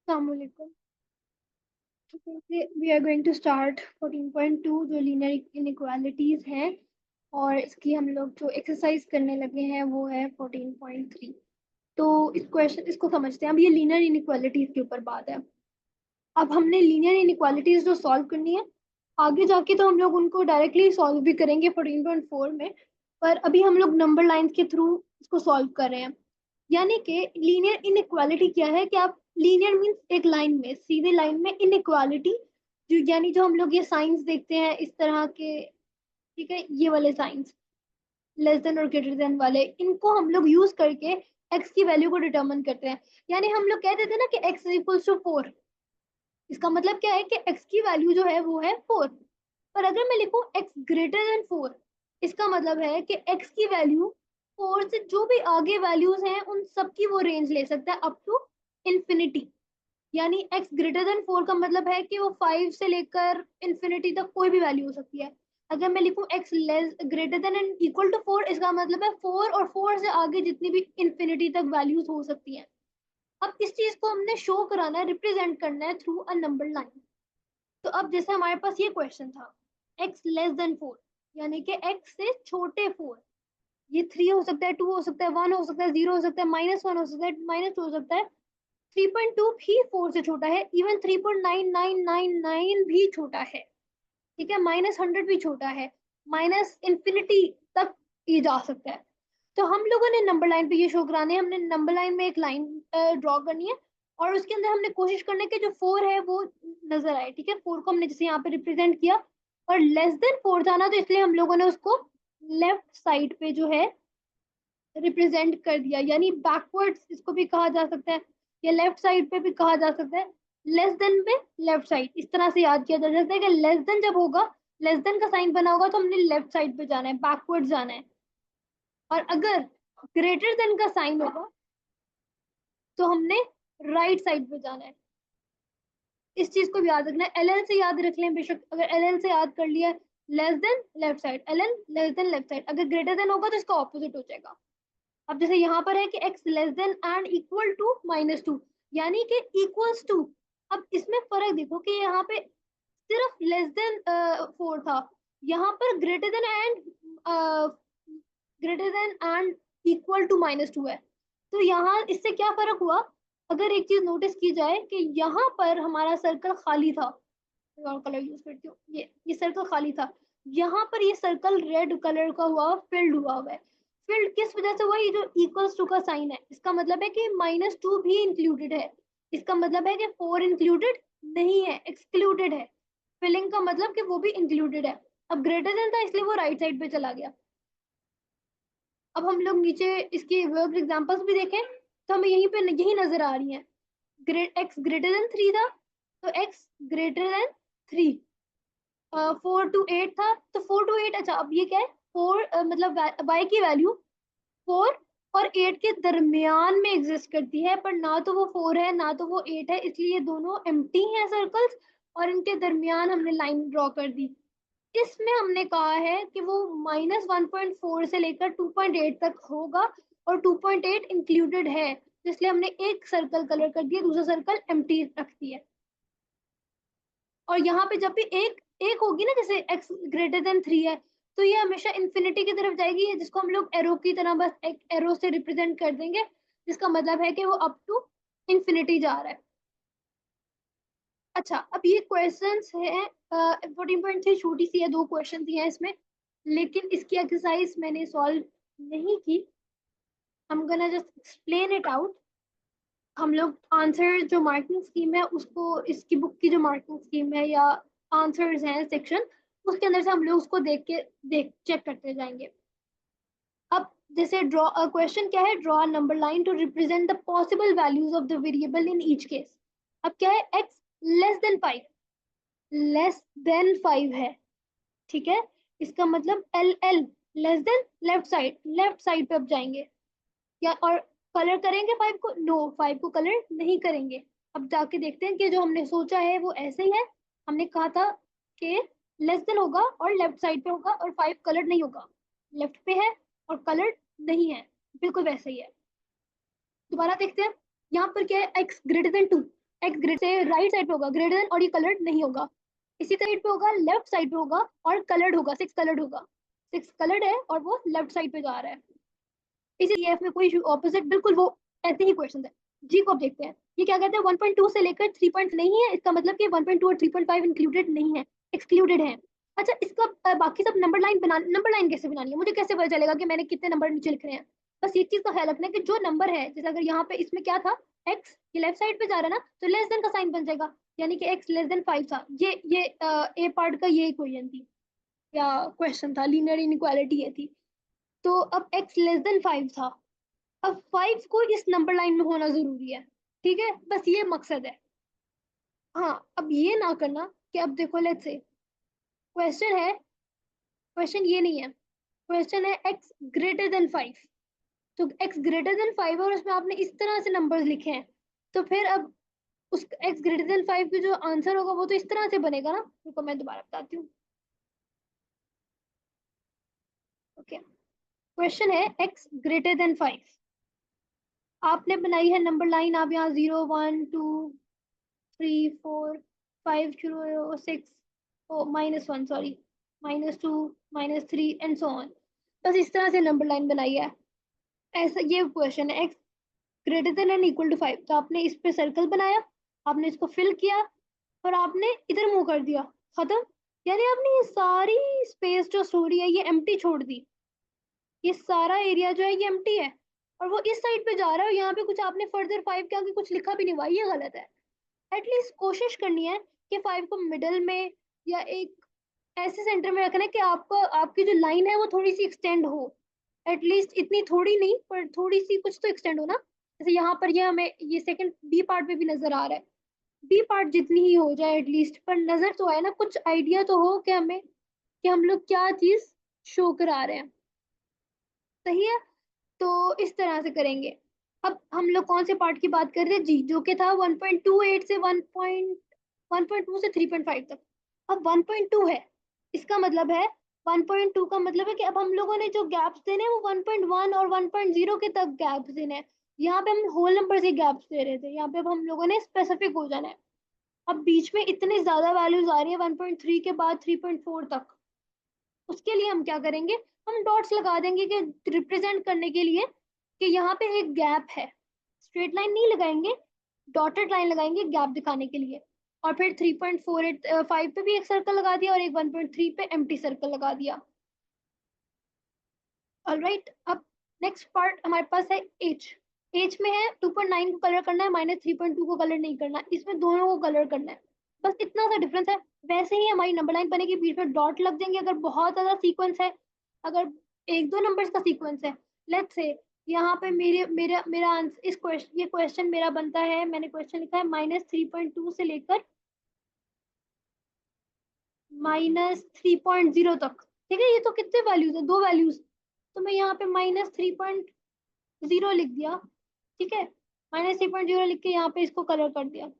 Assalamualaikum. We are going to start 14.2 जो linear inequalities हैं और इसकी हम लोग जो एक्सरसाइज करने लगे हैं वो है 14.3। तो इसको समझते हैं। अब ये लीनियर इनइक्वालिटीज के ऊपर बात है। अब हमने लीनियर इनइक्वालिटीज जो सॉल्व करनी है आगे जाके तो हम लोग उनको डायरेक्टली सॉल्व भी करेंगे 14.4 में, पर अभी हम लोग नंबर लाइंस के थ्रू इसको सॉल्व कर रहे हैं। यानी कि लीनियर इनइक्वालिटी क्या है कि आप लीनियर मींस एक लाइन में, सीधे लाइन में, इनइक्वालिटी जो यानी जो हम लोग ये साइंस देखते हैं इस तरह के, ठीक है, ये वाले साइंस लेस देन और ग्रेटर देन वाले, इनको हम लोग यूज करके एक्स की वैल्यू को डिटरमिन करते हैं। यानी हम लोग कहते थे ना कि एक्स इज इक्वल्स टू 4। इसका मतलब क्या है कि x की वैल्यू जो है वो है 4। पर अगर मैं लिखूं x ग्रेटर देन 4, इसका मतलब है कि x की वैल्यू 4 से जो भी आगे वैल्यूज हैं उन सब की वो रेंज ले सकता है अप टू इंफिनिटी। यानी x ग्रेटर देन 4 का मतलब है कि वो 5 से लेकर इंफिनिटी तक कोई भी वैल्यू हो सकती है। अगर मैं लिखूं x less greater than and equal to 4, इसका मतलब है 4 और 4 से आगे जितनी भी इंफिनिटी तक वैल्यूज हो सकती हैं। अब इस चीज को हमने शो कराना है, रिप्रेजेंट करना है थ्रू अ नंबर लाइन। तो अब जैसे हमारे पास ये क्वेश्चन था x लेस देन 4, यानी कि x से छोटे 4। ये 3 हो सकता है, 2 हो सकता है, 1 हो सकता है, 0 हो सकता है, -1 हो सकता है, -2 हो सकता है। 3.2 भी 4 से छोटा है, इवन 3.9999 भी छोटा है, ठीक है, -100 भी छोटा है, माइनस इंफिनिटी तक ये जा सकता है। तो हम लोगों ने नंबर लाइन पे ये शो कराने हैं। हमने नंबर लाइन में एक लाइन ड्रॉ करनी है और उसके अंदर हमने कोशिश करने की जो 4 है वो नजर आए, ठीक है। 4 को हमने जैसे यहाँ पे रिप्रेजेंट किया और लेस देन 4 था ना, तो इसलिए हम लोगों ने उसको लेफ्ट साइड पे जो है रिप्रेजेंट कर दिया, यानी बैकवर्ड्स इसको भी कहा जा सकता है या लेफ्ट साइड पे भी कहा जा सकता है। लेस देन पे लेफ्ट साइड इस तरह से याद किया जा सकता है कि लेस देन जब होगा, लेस देन का साइन बना होगा तो हमने लेफ्ट साइड पे जाना है, बैकवर्ड जाना है। और अगर ग्रेटर देन का साइन होगा तो हमने राइट साइड पे जाना है। इस चीज को भी याद रखना है। एल से याद रख लें बेशक, अगर एल से याद कर लिया less than left side, L less than left side. अगर ग्रेटर देन होगा तो इसका ऑपोजिट हो जाएगा। अब जैसे यहाँ पर है कि x less than and equal to -2, यानी कि इक्वल्स टू। अब इसमें फर्क देखो कि यहाँ पे सिर्फ लेस देन 4 था, यहाँ पर greater than and equal to -2 है। तो यहाँ इससे क्या फर्क हुआ? अगर एक चीज नोटिस की जाए कि यहाँ पर हमारा सर्कल खाली था, और कलर यूज करती हूँ, ये सर्कल खाली था, यहाँ पर ये सर्कल रेड कलर का हुआ, फिल्ड हुआ है। फिल्ड किस वजह से हुआ? ये जो इक्वल्स टू का साइन है, इसका मतलब है कि -2 भी इंक्लूडेड है। इसका मतलब है कि 4 इंक्लूडेड नहीं है, एक्सक्लूडेड है। फिलिंग का मतलब कि वो भी इंक्लूडेड है। अब ग्रेटर देन था इसलिए वो राइट साइड पे चला गया। अब हम लोग नीचे इसकी वर्ब एग्जांपल्स भी देखें तो हमें यहीं पे यही नजर आ रही है। एक्स ग्रेटर देन 3 था तो एक्स ग्रेटर देन 3। 4 to 8 था तो 4 to 8। अच्छा, अब ये क्या है? 4 मतलब y की वैल्यू 4 और 8 के दरमियान में एग्जिस्ट करती है, पर ना तो वो 4 है ना तो वो 8 है, इसलिए दोनों एम्प्टी हैं सर्कल्स और इनके दरमियान हमने लाइन ड्रॉ कर दी। इसमें हमने कहा है कि वो -1.4 से लेकर 2.8 तक होगा और 2.8 इंक्लूडेड है, इसलिए हमने एक सर्कल कलर कर दिया, दूसरा सर्कल एम्प्टी रख दिया। और यहाँ पे जब भी एक एक होगी ना, जैसे x ग्रेटर देन 3 है तो ये हमेशा इंफिनिटी की तरफ जाएगी, जिसको हम लोग एरो की तरह बस एक एरो से रिप्रेजेंट कर देंगे, जिसका मतलब है कि वो अप टू इंफिनिटी जा रहा है। अच्छा, अब ये क्वेश्चंस है 14.3 छोटी सी है, 2 क्वेश्चन दिए हैं इसमें, लेकिन इसकी एक्सरसाइज मैंने सॉल्व नहीं की। हम gonna just explain it out. हम लोग आंसर जो मार्किंग स्कीम है उसको, इसकी बुक की जो मार्किंग स्कीम है या आंसर्स हैं सेक्शन, उसके अंदर से हम लोग उसको देख चेक करते जाएंगे। अब जैसे ड्रॉ क्वेश्चन क्या है? Draw number line to represent the possible values of the variable in each case. अब क्या है? x less than 5, less than 5 है, ठीक है। इसका मतलब L L less than left side पे अब जाएंगे या और कलर करेंगे 5 को? नो, 5 को कलर नहीं करेंगे। अब जाके देखते हैं कि जो हमने सोचा है वो ऐसे ही है। हमने कहा था कि लेस देन होगा और लेफ्ट साइड पे होगा और 5 कलर नहीं होगा, लेफ्ट पे है और कलर नहीं है, बिल्कुल वैसे ही है। दोबारा देखते हैं। यहाँ पर क्या है? x greater than 2, x grade से राइट साइड पे होगा ग्रेटर देन, और ये कलर्ड नहीं होगा। इसी साइड पे होगा, लेफ्ट साइड पे होगा और कलर्ड होगा, 6 कलर्ड होगा। 6 कलर्ड है और वो लेफ्ट साइड पे जा रहा है। इसी एफ में कोई ऑपोजिट, बिल्कुल वो ऐसे ही क्वेश्चन है। जी को अब देखते हैं, ये क्या कहते हैं, 1.2 से लेकर 3 पॉइंट नहीं है, इसका मतलब कि 1.2 और 3.5 इंक्लूडेड नहीं है, एक्सक्लूडेड है। अच्छा, इसका बाकी सब नंबर लाइन बना, नंबर लाइन कैसे बनानी है, मुझे कैसे पता चलेगा कि मैंने कितने नंबर नीचे लिख रहे हैं। बस एक चीज का ख्याल रखना है कि जो नंबर है, जैसे अगर यहाँ पे इसमें क्या था, एक्स, ये लेफ्ट साइड पे जा रहा है ना, तो लेस देन का साइन बन जाएगा, यानी कि एक्स लेस देन 5 था। ये ए पार्ट का ये इक्वेशन थी या क्वेश्चन था, लीनियर इनइक्वालिटी ये थी। तो अब एक्स लेस देन 5 था, अब 5 को इस नंबर लाइन में होना जरूरी है। ठीक है, बस ये मकसद है। हाँ, अब ये ना करना कि अब देखो, लेट्स से क्वेश्चन है, क्वेश्चन ये नहीं है, क्वेश्चन है एक्स ग्रेटर देन 5। तो एक्स ग्रेटर देन 5 और उसमें आपने इस तरह से नंबर्स लिखे हैं, तो फिर अब उस एक्स ग्रेटर देन 5 की जो आंसर होगा वो तो इस तरह से बनेगा ना। रुको मैं दोबारा बताती हूँ। ओके, क्वेश्चन है एक्स ग्रेटर देन 5, आपने बनाई है नंबर लाइन, आप यहाँ 0 1 2 3 4 5 शुरू, 6, ओ -1 सॉरी, -2 -3 एंड सो ऑन। बस इस तरह से नंबर लाइन बनाई है। ऐसा ये क्वेश्चन है, x greater than and equal to 5, तो आपने इस पे सर्कल बनाया, आपने इसको फिल किया और आपने इधर मूव कर दिया, खत्म। यानी आपने ये सारी स्पेस जो स्टोरी है ये एम्प्टी छोड़ दी, ये सारा एरिया जो है ये एम्प्टी है, और वो इस साइड पे जा रहा है, और यहाँ पे कुछ आपने फर्दर 5 के आगे कुछ लिखा भी नहीं हुआ, ये गलत है। एटलीस्ट कोशिश करनी है कि 5 को मिडल में या एक ऐसे सेंटर में रखना है कि आपको, आपकी जो लाइन है वो थोड़ी सी एक्सटेंड हो। एटलीस्ट इतनी थोड़ी नहीं, पर थोड़ी सी कुछ तो एक्सटेंड हो ना। जैसे यहाँ पर ये हमें ये सेकंड बी पार्ट में भी नजर आ रहा है, बी पार्ट जितनी ही हो जाए एटलीस्ट, पर नजर तो आए ना, कुछ आइडिया तो हो कि हमें, कि हम लोग क्या चीज शो करा रहे हैं। सही है, तो इस तरह से करेंगे। अब हम लोग कौन से पार्ट की बात कर रहे हैं, जी, जो कि था 1.28 से 1.2 से 3.5 तक। अब 1.2 है, इसका मतलब है, 1.2 का मतलब है कि अब हम लोगों ने जो गैप्स देने हैं वो 1.1 और 1.0 के तक गैप्स देने हैं। यहाँ पे हम होल नंबर से गैप्स दे रहे थे, यहाँ पे अब हम लोगों ने स्पेसिफिक हो जाना है। अब बीच में इतनी ज्यादा वैल्यूज आ रही है 1.3 के बाद 3.4 तक, उसके लिए हम क्या करेंगे, हम डॉट्स लगा देंगे कि रिप्रेजेंट करने के लिए कि यहाँ पे एक गैप है। स्ट्रेट लाइन नहीं लगाएंगे, डॉटेड लाइन लगाएंगे गैप दिखाने के लिए। और फिर 3.45 पे भी एक सर्कल लगा दिया और एक 1.3 पे एम्प्टी सर्कल लगा दिया। ऑलराइट, अब नेक्स्ट पार्ट हमारे पास है एच। एच में है 2.9 को कलर करना है, -3.2 को कलर नहीं करना, इसमें दोनों को कलर करना है। बस इतना सा डिफरेंस है। वैसे ही हमारी नंबर लाइन बनेगी, बीच में डॉट लग जाएंगे अगर बहुत ज्यादा सीक्वेंस है। अगर एक दो नंबर्स का सीक्वेंस है, लेट्स से यहाँ पे मेरे मेरा मेरा आंसर, इस क्वेश्चन, ये क्वेश्चन मेरा बनता है, मैंने क्वेश्चन लिखा है -3.2 से लेकर -3.0 तक। ठीक है, ये तो कितने वैल्यूज है, दो वैल्यूज, तो मैं यहाँ पे -3.0 लिख दिया। ठीक है, -3.0 लिख के यहाँ पे इसको कलर कर दिया,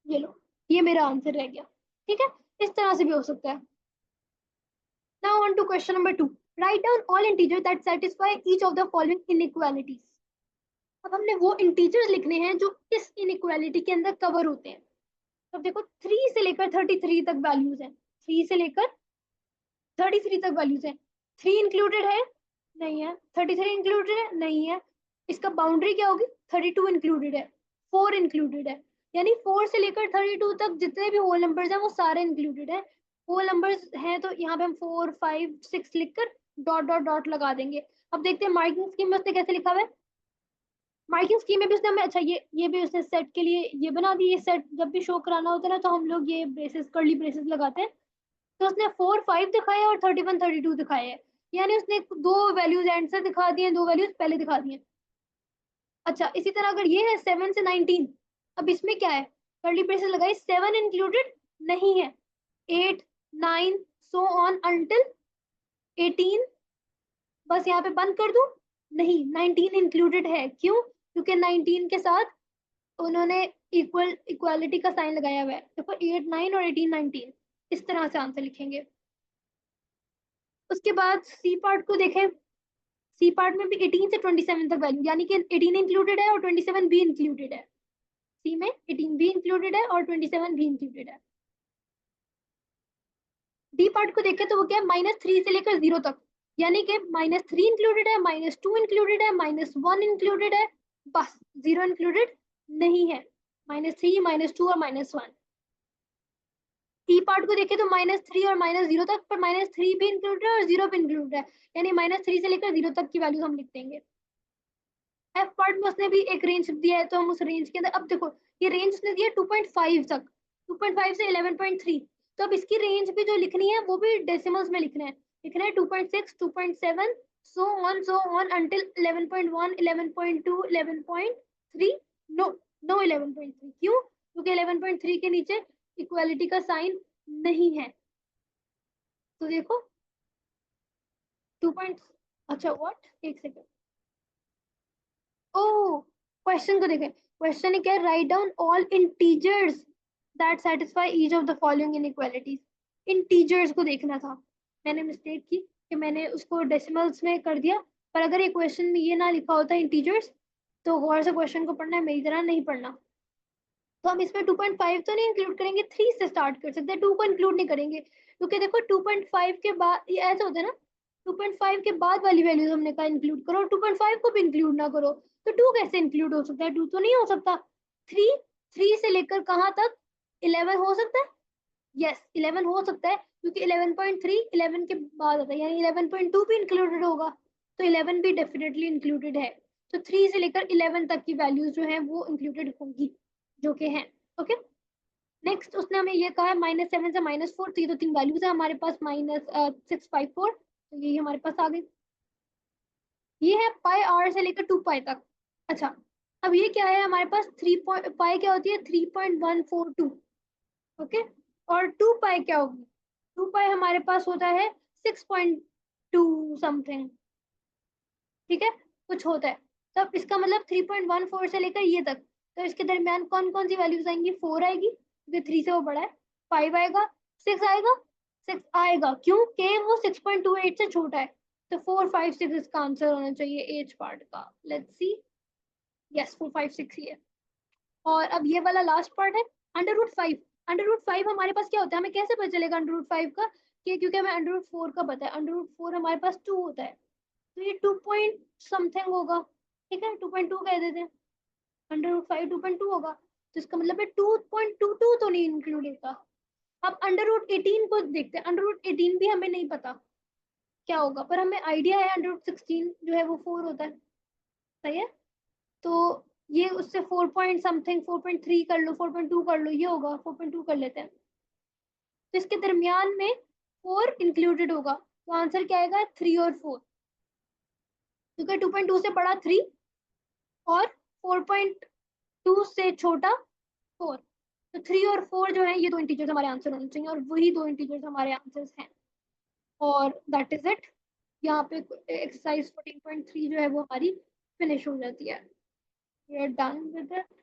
ये लो, ये मेरा आंसर रह गया। ठीक है, इस तरह से भी हो सकता है। Now on to question number 2, write down all integer that satisfy each of the following inequalities. अब हमने वो इंटीजर्स लिखने हैं जो इस इनइक्वालिटी के अंदर कवर होते हैं। तो देखो, 3 से लेकर 33 तक वैल्यूज हैं, 3 से लेकर 33 तक वैल्यूज है। 3 इंक्लूडेड है, नहीं है। 33 इंक्लूडेड है, नहीं है। इसका बाउंड्री क्या होगी, 32 इंक्लूडेड है, 4 इंक्लूडेड है। यानी 4 से लेकर 32 तक जितने भी होल नंबर्स हैं वो सारे इंक्लूडेड है। होल नंबर्स हैं तो यहाँ पे हम 4 5 6 लिखकर डॉट डॉट डॉट लगा देंगे। अब देखते हैं मार्किंग स्कीम में उसने कैसे लिखा हुआ है। मार्किंग स्कीम में भी उसने हमें, अच्छा, ये भी उसने सेट के लिए ये बना दी। ये सेट जब भी शो कराना होता है ना, तो हम लोग ये ब्रेसेस, कर्ली ब्रेसेस लगाते हैं। तो उसने 4 5 दिखाए और 31 32 दिखाए है, यानी उसने दो वैल्यूज एंड से दिखा दिए, दो वैल्यूज पहले दिखा दिए। अच्छा, इसी तरह अगर ये है 7 से 19, अब इसमें क्या है, कर्ली ब्रेसेस लगाई, 7 इंक्लूडेड नहीं है, 8 9 सो ऑन अंटिल 18, बस यहाँ पे बंद कर दूं, नहीं, 19 इंक्लूडेड है। क्यों, क्योंकि 19 के साथ उन्होंने इक्वालिटी का साइन लगाया हुआ है। देखो, 8 9 और 18 19, इस तरह से आंसर लिखेंगे। उसके बाद सी पार्ट को देखें। सी पार्ट में भी 18 से 27 तक वैल्यू, यानी कि 18 इंक्लूडेड है और 27 भी इंक्लूडेड है। सी में 18 भी इंक्लूडेड है और 27 भी इंक्लूडेड है। डी पार्ट को देखें तो वो क्या है, -3 से लेकर 0 तक, यानी कि -3 इंक्लूडेड है, -2 इंक्लूडेड है, -1 इंक्लूडेड है, बस 0 इंक्लूडेड नहीं है। -3, -2 और -1। टी पार्ट को देखें तो -3 और -0 तक, पर -3 भी इंक्लूडेड है और 0 भी इंक्लूडेड है, यानी -3 से लेकर 0 तक की वैल्यू हम लिख देंगे। एफ पार्ट में उसने भी एक रेंज दिया है, तो हम उस रेंज के अंदर, अब देखो ये रेंज उसने दिया 2.5 तक, 2.5 से 11.3, तो अब इसकी रेंज भी जो लिखनी है वो भी डेसिमल्स में लिखना है 2.6, 2.7, so on until 11.1, 11.2, 11.3, no no 11.3। क्यों? क्योंकि 11.3 के नीचे इक्वालिटी का साइन नहीं है। तो देखो 2 अच्छा व्हाट, एक सेकंड, ओ क्वेश्चन को देखें। क्वेश्चन क्या है, right down all integers that satisfy each of the following inequalities. Integers को देखना था, मैंने मिस्टेक की कि मैंने उसको डेसिमल्स में कर दिया, पर अगर ये क्वेश्चन में ये ना लिखा होता इंटीजर्स, तो गौर से क्वेश्चन को पढ़ना है, मेरी तरह नहीं पढ़ना। तो हम इसमें 2.5 तो नहीं इंक्लूड करेंगे, 3 से स्टार्ट कर सकते हैं, 2 को इंक्लूड नहीं करेंगे, क्योंकि देखो 2.5 के बाद ये ऐसा होता है ना, 2.5 के बाद वाली वैल्यूज हमने कहा इंक्लूड करो, 2.5 को भी इंक्लूड ना करो, तो 2 कैसे इंक्लूड हो सकता है? 2 तो नहीं हो सकता। 3, 3 से लेकर कहाँ तक? 11 हो सकता है, यस 11 हो सकता है, क्योंकि 11.3 11 के बाद आता है, यानी 11.2 भी इंक्लूडेड होगा, तो 11 भी डेफिनेटली इंक्लूडेड है। तो 3 से लेकर 11 तक की वैल्यूज जो है वो इंक्लूडेड होंगी, जो कि है। ओके, नेक्स्ट उसने हमें ये कहा है -7 से -4, तो ये तो 3 वैल्यूज है हमारे पास, -654, तो यही हमारे पास आ गई। ये है पाई आर से लेकर 2 पाई तक। अच्छा, अब ये क्या है हमारे पास, 3 पाई क्या होती है, 3.142। ओके, और 2 पाई क्या होगी, 2 पाई हमारे पास होता है 6.2 समथिंग, ठीक है, कुछ होता है। तो अब इसका मतलब 3.14 से लेकर ये तक, तो इसके दरमियान कौन कौन सी वैल्यूज आएंगी, 4 आएगी क्योंकि 3 से वो बड़ा है, 5 आएगा, 6 आएगा, 6 आएगा क्योंकि वो 6.28 से छोटा है, तो 4, 5, 6 इसका आंसर होना चाहिए एच पार्ट का। लेट्स सी, यस 4, 5, 6 ही है। और अब ये वाला लास्ट पार्ट है √5। √5 हमारे पास क्या होता है, हमें कैसे पता चलेगा √5 का, कि क्योंकि हमें √4 का पता है, √4 हमारे पास 2 होता है, तो ये 2 पॉइंट समथिंग होगा, ठीक है 2.2 कह देते हैं, 5 2.2 होगा, तो इसका मतलब है 2.22 तो नहीं इंक्लूड होता। अब √18 को देखते हैं, √18 भी हमें नहीं पता क्या होगा, पर हमें आइडिया है √16 जो है वो 4 होता है, सही है, तो ये उससे 4 पॉइंट समथिंग, 4.3 कर लो, 4.2 कर लो, ये होगा 4.2 कर लेते हैं, तो इसके दरमियान में 4 इंक्लूडेड होगा, तो आंसर क्या आएगा, 3 और 4, क्योंकि 2.2 से बड़ा 3 और 4.2 से छोटा 4, तो 3 और 4 जो है ये दो इंटीजर्स हमारे आंसर होने चाहिए, और वही दो इंटीजर्स हमारे आंसर्स हैं, और दैट इज इट। यहाँ पे एक्सरसाइज 14.3 जो है वो हमारी फिनिश हो जाती है। We are done with it.